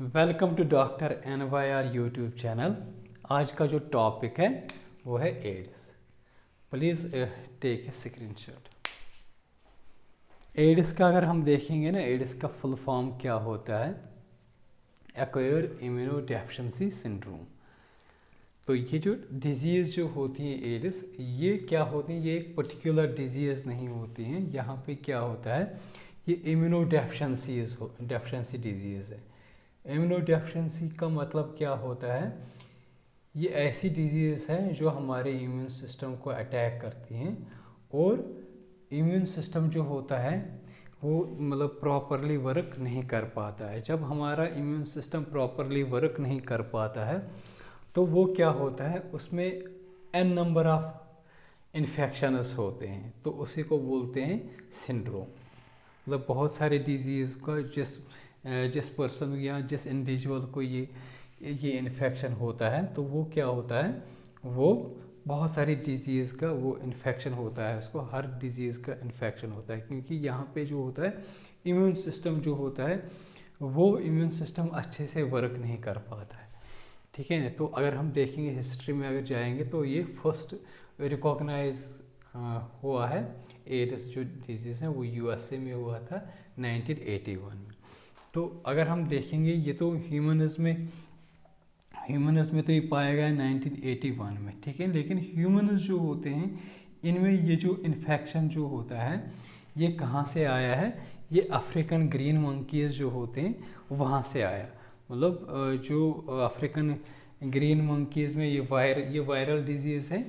Welcome to doctor NYR YouTube channel. आज का जो टॉपिक है वो है AIDS. Please take a screenshot. AIDS का अगर हम देखेंगे ना, एड्स का फुल फॉर्म क्या होता है? Acquired immunodeficiency syndrome. तो ये जो डिजीज़ जो होती है एड्स, ये क्या होती है? ये एक पर्टिकुलर डिजीज़ नहीं होती हैं। यहाँ पे क्या होता है, ये डेफिशिएंसी डिजीज़ है। इम्यूनोडेफिशिएंसी का मतलब क्या होता है? ये ऐसी डिजीज़ है जो हमारे इम्यून सिस्टम को अटैक करती हैं और इम्यून सिस्टम जो होता है वो मतलब प्रॉपरली वर्क नहीं कर पाता है। जब हमारा इम्यून सिस्टम प्रॉपरली वर्क नहीं कर पाता है तो वो क्या होता है, उसमें n नंबर ऑफ इन्फेक्शंस होते हैं, तो उसी को बोलते हैं सिंड्रोम। मतलब बहुत सारे डिजीज़ का जिस पर्सन या जिस इंडिविजुअल को ये इन्फेक्शन होता है तो वो क्या होता है, वो बहुत सारी डिजीज़ का वो इन्फेक्शन होता है, उसको हर डिजीज़ का इन्फेक्शन होता है। क्योंकि यहाँ पे जो होता है इम्यून सिस्टम जो होता है वो इम्यून सिस्टम अच्छे से वर्क नहीं कर पाता है। ठीक है ना? तो अगर हम देखेंगे हिस्ट्री में अगर जाएंगे तो ये फर्स्ट रिकॉग्नाइज हुआ है एड्स जो डिजीज़ है वो USA में हुआ था 1981 में। तो अगर हम देखेंगे ये तो ह्यूमन्स में तो ये पाया गया 1981 में, ठीक है। लेकिन ह्यूमन्स जो होते हैं इनमें ये जो इन्फेक्शन जो होता है ये कहाँ से आया है? ये अफ्रीकन ग्रीन मंकीज़ जो होते हैं वहाँ से आया। मतलब जो अफ्रीकन ग्रीन मंकीज़ में ये वायरल डिजीज़ है,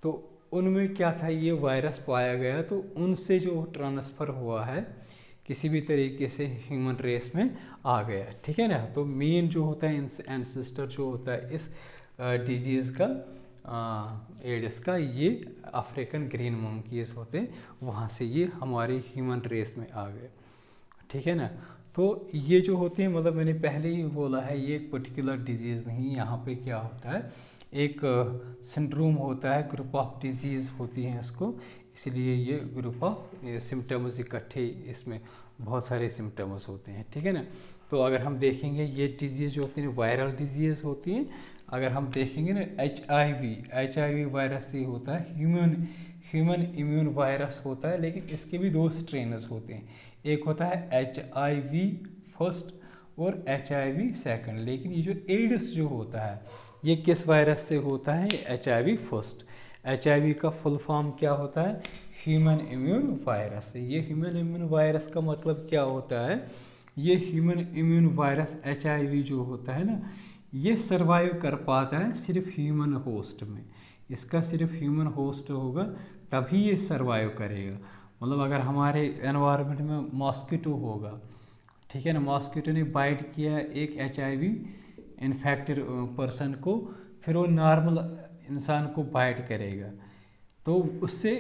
तो उनमें क्या था, ये वायरस पाया गया, तो उनसे जो ट्रांसफ़र हुआ है किसी भी तरीके से ह्यूमन रेस में आ गया, ठीक है ना। तो मेन जो होता है एंसेस्टर जो होता है इस डिजीज़ का, एड्स का, ये अफ्रीकन ग्रीन मंकीज़ होते हैं, वहाँ से ये हमारे ह्यूमन रेस में आ गए, ठीक है ना। तो ये जो होते हैं, मतलब मैंने पहले ही बोला है, ये एक पर्टिकुलर डिजीज़ नहीं। यहाँ पे क्या होता है, एक सिंड्रोम होता है, ग्रुप ऑफ डिजीज़ होती हैं इसको, इसलिए ये ग्रुप ऑफ सिम्टम्स इकट्ठे, इसमें बहुत सारे सिम्टम्स होते हैं, ठीक है ना। तो अगर हम देखेंगे ये डिजीज़ जो होती हैं वायरल डिजीज़ होती हैं। अगर हम देखेंगे ना HIV वायरस से होता है, ह्यूमन इम्यून वायरस होता है, लेकिन इसके भी दो स्ट्रेनस होते हैं। एक होता है HIV फर्स्ट और HIV सेकंड। लेकिन ये जो एड्स जो होता है ये किस वायरस से होता है? HIV first. HIV का फुल फॉर्म क्या होता है? Human immune virus. ये ह्यूमन इम्यून वायरस का मतलब क्या होता है? ये ह्यूमन इम्यून वायरस HIV जो होता है ना, ये सर्वाइव कर पाता है सिर्फ ह्यूमन होस्ट में। इसका सिर्फ ह्यूमन होस्ट होगा तभी ये सर्वाइव करेगा। मतलब अगर हमारे एनवायरनमेंट में मॉस्किटो होगा, ठीक है ना, मॉस्किटो ने बाइट किया एक HIV इन्फेक्टेड पर्सन को, फिर वो नॉर्मल इंसान को बाइट करेगा, तो उससे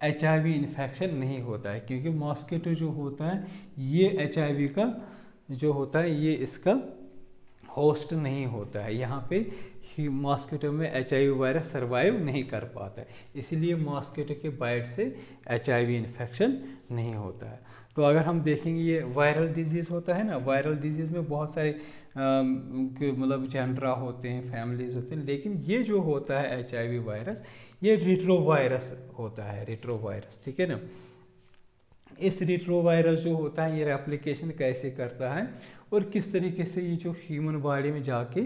HIV इन्फेक्शन नहीं होता है, क्योंकि मॉस्किटो जो होता है ये HIV का जो होता है ये इसका होस्ट नहीं होता है। यहाँ पे मॉस्किटो में HIV वायरस सर्वाइव नहीं कर पाता है, इसीलिए मॉस्किटो के बाइट से HIV इन्फेक्शन नहीं होता है। तो अगर हम देखेंगे ये वायरल डिजीज़ होता है ना, वायरल डिजीज़ में बहुत सारे मतलब जेंड्रा होते हैं, फैमिलीज होते हैं, लेकिन ये जो होता है HIV वायरस ये रिट्रोवायरस होता है, रिट्रोवायरस, ठीक है ना। इस रिट्रोवायरस जो होता है ये रेप्लिकेशन कैसे करता है और किस तरीके से ये जो ह्यूमन बॉडी में जाके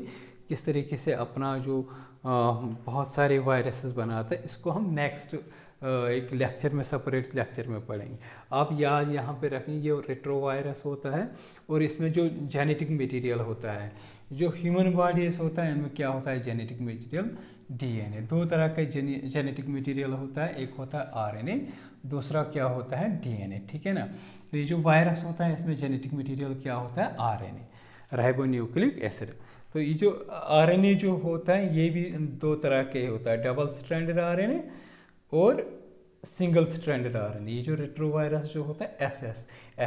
किस तरीके से अपना जो बहुत सारे वायरसेस बनाता है, इसको हम नेक्स्ट एक लेक्चर में, सेपरेट लेक्चर में पढ़ेंगे। आप याद यहाँ पे रखेंगे ये रेट्रोवायरस होता है और इसमें जो जेनेटिक मटेरियल होता है, जो ह्यूमन बॉडीज होता है इनमें क्या होता है जेनेटिक मटेरियल DNA। दो तरह का जेनेटिक मटेरियल होता है, एक होता है RNA, दूसरा क्या होता है DNA, ठीक है ना। तो ये जो वायरस होता है इसमें जेनेटिक मटेरियल क्या होता है? RNA, ribonucleic acid. तो ये जो RNA जो होता है ये भी दो तरह के होता है, डबल स्ट्रैंडेड RNA और सिंगल स्ट्रैंडेड RNA। ये जो रेट्रोवायरस जो होता है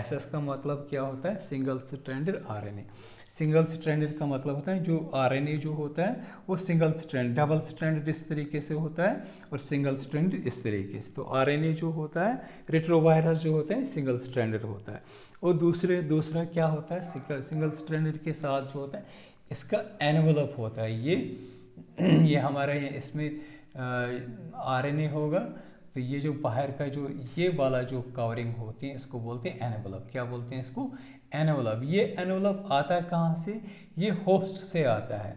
SS का मतलब क्या होता है? Single stranded RNA। Single stranded का मतलब होता है जो आरएनए जो होता है वो सिंगल स्ट्रैंड, डबल स्ट्रैंडेड इस तरीके से होता है और सिंगल स्ट्रैंडेड इस तरीके से। तो आरएनए जो होता है, रेट्रोवायरस जो होता है, सिंगल स्ट्रैंडेड होता है। और दूसरा क्या होता है, सिंगल स्ट्रैंडेड के साथ जो होता है इसका एनवेलप होता है। ये हमारा इसमें आरएनए होगा, तो ये जो बाहर का जो ये वाला जो कवरिंग होती है इसको बोलते हैं एनवेलप। क्या बोलते हैं इसको? एनवेलप। ये एनवेलप आता है कहाँ से? ये होस्ट से आता है।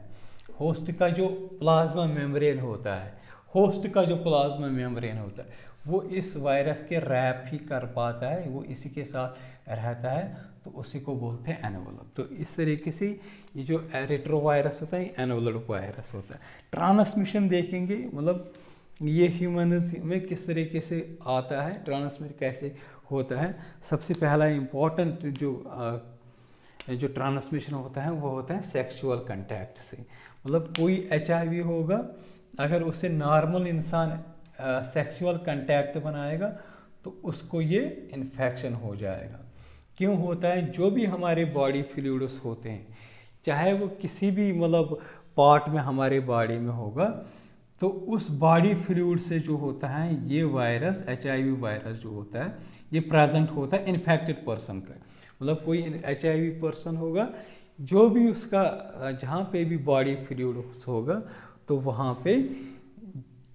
होस्ट का जो प्लाज्मा मेम्ब्रेन होता है, होस्ट का जो प्लाज्मा मेम्ब्रेन होता है वो इस वायरस के रैप ही कर पाता है, वो इसी के साथ रहता है, तो उसी को बोलते हैं एनवेलप। तो इस तरीके से ये जो रेट्रोवायरस होता है एनवेलप वायरस होता है। ट्रांसमिशन देखेंगे, मतलब ये ह्यूमन्स में किस तरीके से आता है, ट्रांसमिट कैसे होता है। सबसे पहला इम्पोर्टेंट जो ट्रांसमिशन होता है वो होता है सेक्सुअल कांटेक्ट से। मतलब कोई HIV होगा, अगर उससे नॉर्मल इंसान सेक्सुअल कांटेक्ट बनाएगा तो उसको ये इन्फेक्शन हो जाएगा। क्यों होता है? जो भी हमारे बॉडी फ्लूइड्स होते हैं, चाहे वो किसी भी मतलब पार्ट में हमारे बॉडी में होगा, तो उस बॉडी फ्लूइड से जो होता है ये वायरस, HIV वायरस जो होता है ये प्रेजेंट होता है इन्फेक्टेड पर्सन का। मतलब कोई HIV पर्सन होगा, जो भी उसका जहाँ पे भी बॉडी फ्लूइड होगा तो वहाँ पे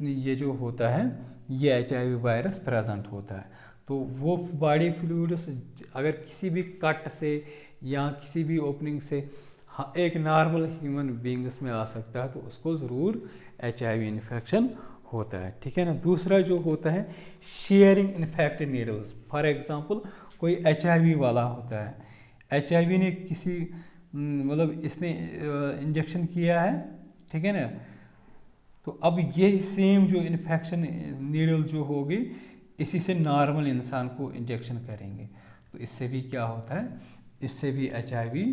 ये जो होता है ये HIV वायरस प्रेजेंट होता है। तो वो बॉडी फ्लूइड्स अगर किसी भी कट से या किसी भी ओपनिंग से एक नॉर्मल ह्यूमन बींग्स में आ सकता है, तो उसको ज़रूर HIV इन्फेक्शन होता है। ठीक है ना। दूसरा जो होता है sharing infected needles. For example कोई HIV वाला होता है, HIV ने किसी मतलब इसने इंजेक्शन किया है, ठीक है ना, तो अब ये सेम जो इन्फेक्शन नीडल जो होगी इसी से नॉर्मल इंसान को इंजेक्शन करेंगे, तो इससे भी क्या होता है, इससे भी HIV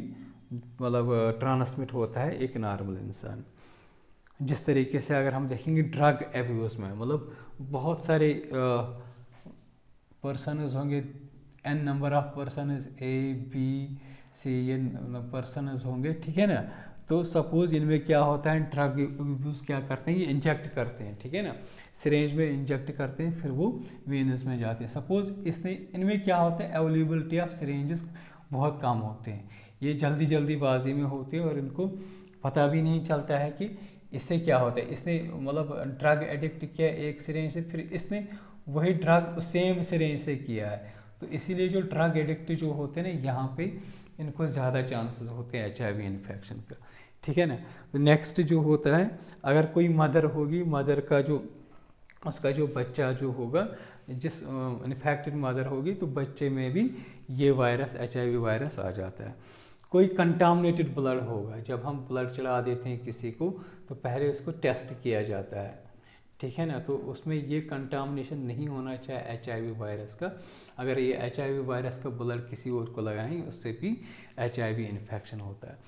मतलब ट्रांसमिट होता है एक नॉर्मल इंसान। जिस तरीके से अगर हम देखेंगे ड्रग एब्यूज़ में, मतलब बहुत सारे पर्सनस होंगे, n number of persons A B C ये पर्सनस होंगे, ठीक है ना। तो सपोज इनमें क्या होता है, ड्रग एब्यूज़ क्या करते हैं, ये इंजेक्ट करते हैं, ठीक है ना, सिरेंज में इंजेक्ट करते हैं, फिर वो वेनस में जाते हैं। सपोज इनमें क्या होता है, अवेलेबिलिटी ऑफ सिरेंजेस बहुत कम होते हैं, ये जल्दीबाजी में होते हैं और इनको पता भी नहीं चलता है कि इससे क्या होता है। इसने मतलब ड्रग एडिक्ट किया एक सिरेंज से, फिर इसने वही ड्रग सेम सिरेंज से किया है, तो इसीलिए जो ड्रग एडिक्ट जो होते हैं ना, यहाँ पे इनको ज़्यादा चांसेस होते हैं HIV इन्फेक्शन का, ठीक है ना। तो नेक्स्ट जो होता है, अगर कोई मदर होगी, मदर का जो उसका जो बच्चा जो होगा, जिस इन्फेक्टेड मदर होगी, तो बच्चे में भी ये वायरस HIV वायरस आ जाता है। कोई कंटामिनेटेड ब्लड होगा, जब हम ब्लड चढ़ा देते हैं किसी को तो पहले उसको टेस्ट किया जाता है, ठीक है ना, तो उसमें ये कंटामिनेशन नहीं होना चाहिए HIV वायरस का। अगर ये HIV वायरस का ब्लड किसी और को लगाएं उससे भी HIV इन्फेक्शन होता है।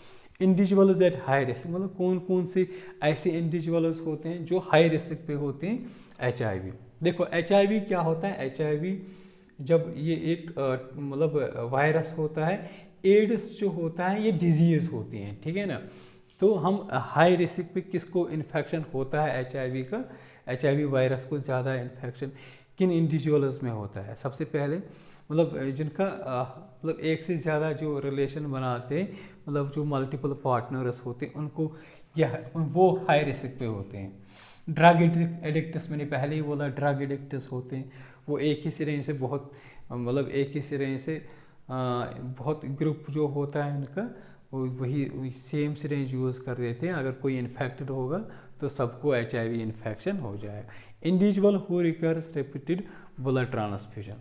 इंडिविजुअल्स एट हाई रिस्क, मतलब कौन कौन से ऐसे इंडिविजुअल्स होते हैं जो हाई रिस्क पे होते हैं HIV। देखो HIV क्या होता है, HIV जब ये एक मतलब वायरस होता है, एड्स जो होता है ये डिजीज़ होती हैं, ठीक है ना। तो हम हाई रिस्क पे किसको इन्फेक्शन होता है HIV का, HIV वायरस को ज़्यादा इन्फेक्शन किन इंडिविजुअल्स में होता है। सबसे पहले मतलब जिनका मतलब एक से ज़्यादा जो रिलेशन बनाते हैं, मतलब जो मल्टीपल पार्टनर्स होते हैं, उनको या वो हाई रिस्क पे होते हैं। ड्रग एडिक्ट्स, मैंने पहले ही बोला, ड्रग एडिक्ट्स होते हैं, वो एक ही सिरेंज से बहुत मतलब एक ही सिरेंज से बहुत ग्रुप जो होता है इनका, वही सेम सिरेंज यूज़ कर देते हैं। अगर कोई इन्फेक्टेड होगा तो सबको HIV इन्फेक्शन हो जाएगा। Individual who requires repeated blood transfusion,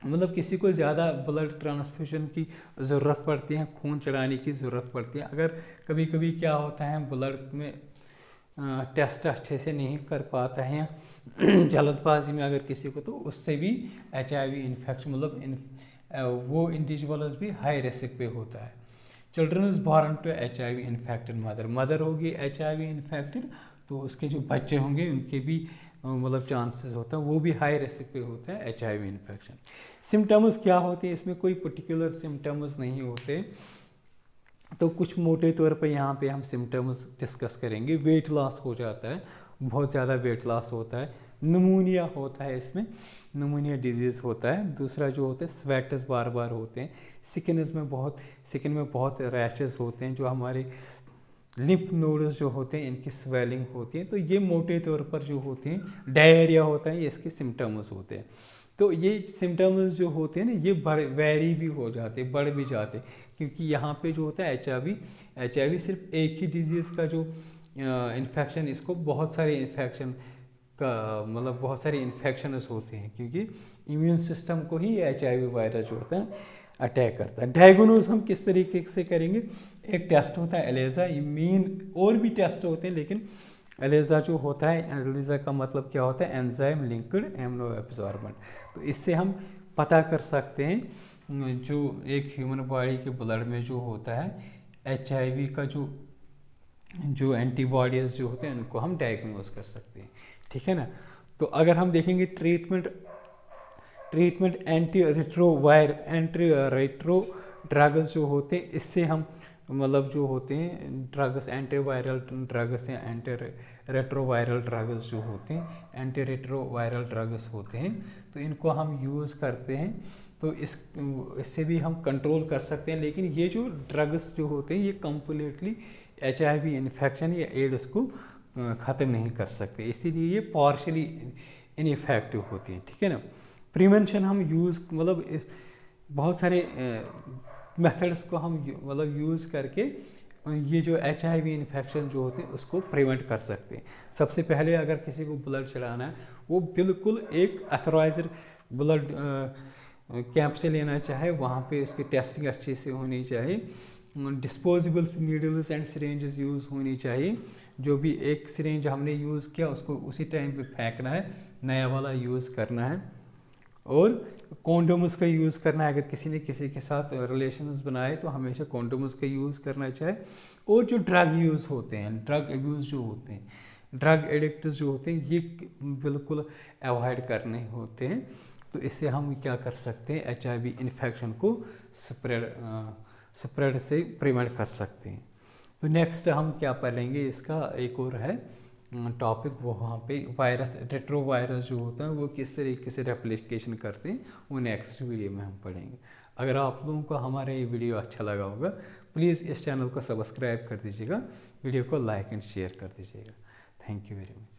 मतलब किसी को ज़्यादा ब्लड ट्रांसफ्यूजन की ज़रूरत पड़ती है, खून चढ़ाने की ज़रूरत पड़ती है। अगर कभी कभी क्या होता है, ब्लड में टेस्ट अच्छे से नहीं कर पाता है, जल्दबाजी में अगर किसी को, तो उससे भी HIV इन्फेक्शन मतलब वो इंडिविजुअल्स भी हाई रिस्क पे होता है। Children is born to HIV infected mother होगी HIV इन्फेक्टेड, तो उसके जो बच्चे होंगे उनके भी मतलब चांसेस होता है, वो भी हाई रिस्क पे होता है HIV इन्फेक्शन। सिम्टम्स क्या होते हैं, इसमें कोई पर्टिकुलर सिम्टम्स नहीं होते, तो कुछ मोटे तौर पर यहाँ पे हम सिम्टम्स डिस्कस करेंगे। वेट लॉस हो जाता है, बहुत ज़्यादा वेट लॉस होता है, निमोनिया होता है, इसमें निमोनिया डिजीज़ होता है। दूसरा जो होता है स्वेट्स बार बार होते हैं, स्किन में बहुत रैशेस होते हैं, जो हमारे लिम्फ नोड्स जो होते हैं इनकी स्वेलिंग होती है। तो ये मोटे तौर पर जो होते हैं, डायरिया होता है, ये इसके सिम्टम्स होते हैं। तो ये सिम्टम्स जो होते हैं ना, ये वैरी भी हो जाते, बढ़ भी जाते, क्योंकि यहाँ पे जो होता है HIV सिर्फ एक ही डिजीज़ का जो इन्फेक्शन, इसको बहुत सारे इन्फेक्शन का मतलब बहुत सारे इन्फेक्शंस होते हैं, क्योंकि इम्यून सिस्टम को ही HIV वायरस जो होता है अटैक करता है। डायग्नोज हम किस तरीके से करेंगे? एक टेस्ट होता है एलिजा, मेन और भी टेस्ट होते हैं, लेकिन एलिजा जो होता है, एलिजा का मतलब क्या होता है? Enzyme linked immuno absorbent. तो इससे हम पता कर सकते हैं जो एक ह्यूमन बॉडी के ब्लड में जो होता है HIV का जो एंटीबॉडीज़ जो होते हैं उनको हम डायग्नोज कर सकते हैं, ठीक है ना। तो अगर हम देखेंगे ट्रीटमेंट एंटी रेट्रो ड्रग्स जो होते हैं, इससे हम मतलब जो होते हैं ड्रग्स, एंटीवायरल ड्रग्स या एंटी रेट्रोवायरल ड्रग्स जो होते हैं, एंटी रेट्रोवायरल ड्रग्स होते हैं, तो इनको हम यूज़ करते हैं। तो इससे भी हम कंट्रोल कर सकते हैं। लेकिन ये जो ड्रग्स जो होते हैं ये कम्प्लीटली HIV इन्फेक्शन या एड्स को ख़त्म नहीं कर सकते, इसीलिए ये पार्शली इनइफेक्टिव होती हैं, ठीक है ना। प्रिवेंशन हम यूज़ मतलब बहुत सारे मेथड्स को हम मतलब यूज़ करके ये जो HIV इन्फेक्शन जो होते हैं उसको प्रिवेंट कर सकते हैं। सबसे पहले अगर किसी को ब्लड चढ़ाना है, वो बिल्कुल एक अथोराइज्ड ब्लड कैंप से लेना चाहे, वहाँ पे उसकी टेस्टिंग अच्छे से होनी चाहिए। Disposable needles and syringes use होनी चाहिए। जो भी एक सिरेंज हमने यूज़ किया उसको उसी टाइम पे फेंकना है, नया वाला यूज़ करना है। और कॉन्डोम्स का यूज़ करना है, अगर किसी ने किसी के साथ रिलेशंस बनाए तो हमेशा कॉन्डोम्स का यूज़ करना चाहिए। और जो ड्रग यूज़ होते हैं, ड्रग अब्यूज़ जो होते हैं, ड्रग एडिक्ट जो होते हैं, ये बिल्कुल अवॉइड करने होते हैं। तो इससे हम क्या कर सकते हैं? HIV इन्फेक्शन को स्प्रेड से प्रिवेंट कर सकते हैं। तो नेक्स्ट हम क्या पढ़ेंगे, इसका एक और है टॉपिक, वो वहाँ पे वायरस, रेट्रोवायरस जो होता है वो किस तरीके से रेप्लिकेशन करते हैं, वो नेक्स्ट वीडियो में हम पढ़ेंगे। अगर आप लोगों को हमारा ये वीडियो अच्छा लगा होगा, प्लीज़ इस चैनल को सब्सक्राइब कर दीजिएगा, वीडियो को लाइक एंड शेयर कर दीजिएगा। Thank you very much.